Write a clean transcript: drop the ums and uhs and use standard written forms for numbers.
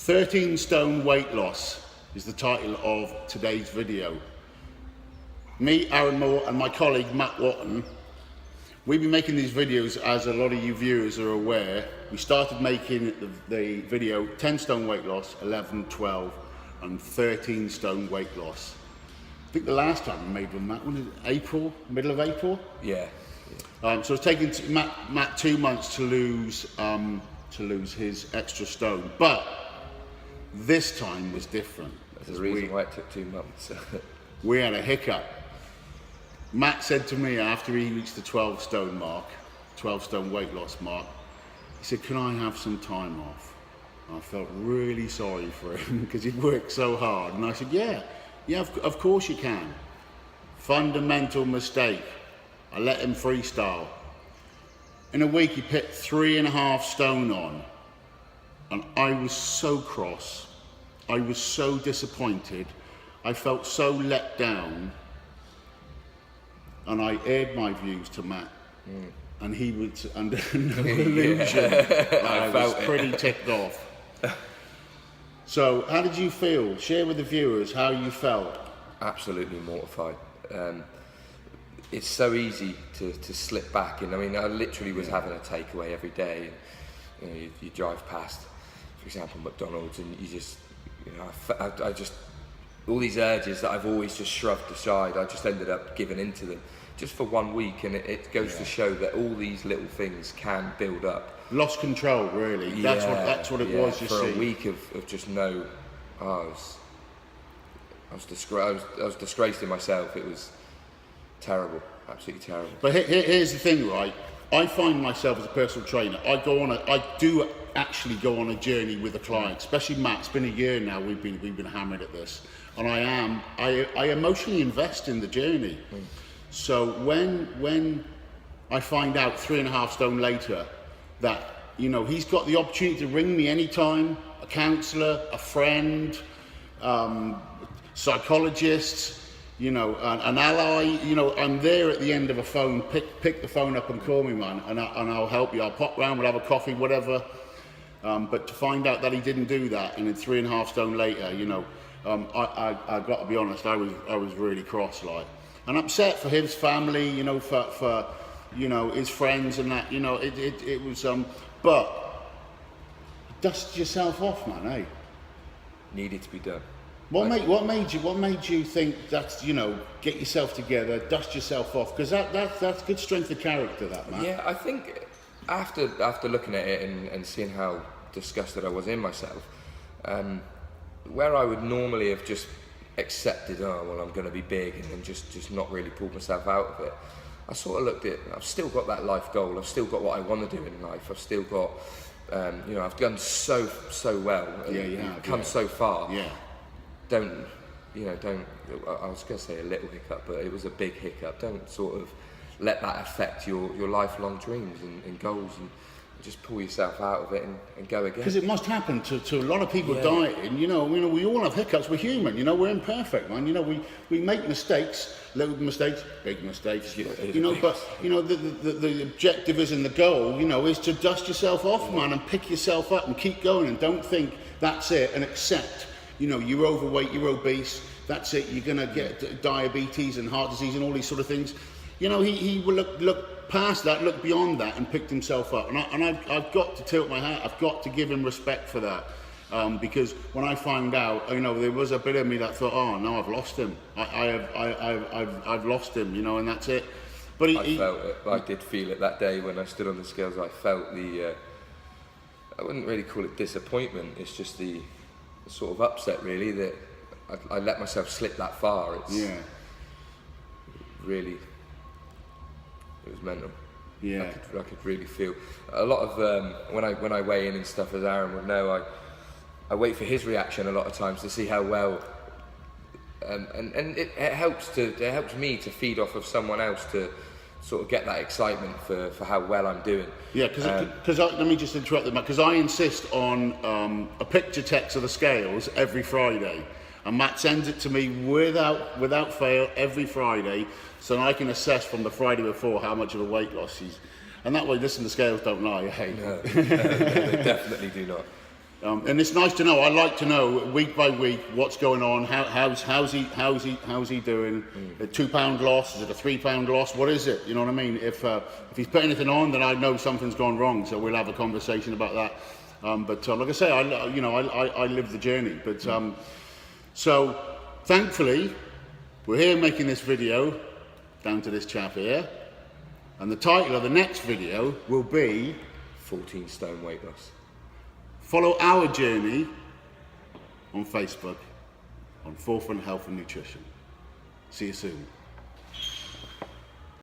13 stone weight loss is the title of today's video. Me, Aaron Moore, and my colleague Matt Watton, we've been making these videos, as a lot of you viewers are aware. We started making the video 10 stone weight loss, 11, 12 and 13 stone weight loss. I think the last time we made one, Matt, was it April, middle of April? Yeah. So it's taken Matt 2 months to lose his extra stone, but this time was different. There's a reason why it took 2 months. We had a hiccup. Matt said to me after he reached the 12 stone weight loss mark, he said, "Can I have some time off?" And I felt really sorry for him because he'd worked so hard. And I said, yeah, of course you can. Fundamental mistake. I let him freestyle. In a week he put 3.5 stone on. And I was so cross. I was so disappointed. I felt so let down. And I aired my views to Matt. And he was under no illusion. I was pretty ticked off. So how did you feel? Share with the viewers how you felt. Absolutely mortified. It's so easy to slip back, and I mean, I literally was having a takeaway every day. And, you drive past, for example, McDonald's, and you just, I just, all these urges that I've always just shrugged aside, I just ended up giving into them, just for 1 week, and it goes to show that all these little things can build up. Lost control, really. That's what it was. You for see, a week of just no, I was disgraced in myself. It was terrible, absolutely terrible. But here's the thing, right? I find myself as a personal trainer. I do actually go on a journey with a client, especially Matt. It's been a year now. We've been hammered at this, and I emotionally invest in the journey. So when I find out 3.5 stone later that he's got the opportunity to ring me anytime, a counsellor, a friend, psychologist, an ally, I'm there at the end of a phone. Pick the phone up and call me, man, and I'll help you. I'll pop round, we'll have a coffee, whatever. But to find out that he didn't do that, and then 3.5 stone later, I got to be honest, I was really cross, like, and upset for his family, for his friends and that, it was, but dust yourself off, man, eh? Needed to be done. What made you think that's, get yourself together, dust yourself off? Because that's good strength of character, that, man. Yeah, I think after looking at it and seeing how disgusted I was in myself, where I would normally have just accepted, I'm going to be big, and then just not really pulled myself out of it, I sort of looked at, I've still got that life goal, I've still got what I want to do in life, I've still got, I've done so well, come so far. Yeah. I was going to say a little hiccup, but it was a big hiccup. Don't sort of let that affect your lifelong dreams and goals, and just pull yourself out of it and go again. Because it must happen to a lot of people dying. We all have hiccups. We're human. We're imperfect, man. We make mistakes, little mistakes, big mistakes. But the objective is, and the goal, is to dust yourself off, man, and pick yourself up and keep going, and don't think that's it and accept. You're overweight, you're obese, that's it, you're going to get diabetes and heart disease and all these sort of things. He will look past that, look beyond that, and picked himself up. And I've got to tilt my hat, I've got to give him respect for that. Because when I found out, there was a bit of me that thought, oh no, I've lost him. I've lost him, and that's it. But I felt it. I did feel it that day when I stood on the scales. I felt I wouldn't really call it disappointment, it's just the sort of upset, really, that I let myself slip that far. Really, it was mental. I could really feel a lot of when I weigh in and stuff, as Aaron would know, I wait for his reaction a lot of times to see how well, and it helps me to feed off of someone else to sort of get that excitement for how well I'm doing. Yeah, because let me just interrupt them, because I insist on a picture text of the scales every Friday, and Matt sends it to me without fail every Friday, so I can assess from the Friday before how much of a weight loss he's. And that way, listen, the scales don't lie. Hey. No, they definitely do not. And it's nice to know. I like to know week by week what's going on. How's he doing? A £2 loss? Is it a £3 loss? What is it? You know what I mean? If he's put anything on, then I know something's gone wrong. So we'll have a conversation about that. But like I say, I live the journey. But so thankfully, we're here making this video down to this chap here, and the title of the next video will be 14 stone weight loss. Follow our journey on Facebook on Forefront Health and Nutrition. See you soon.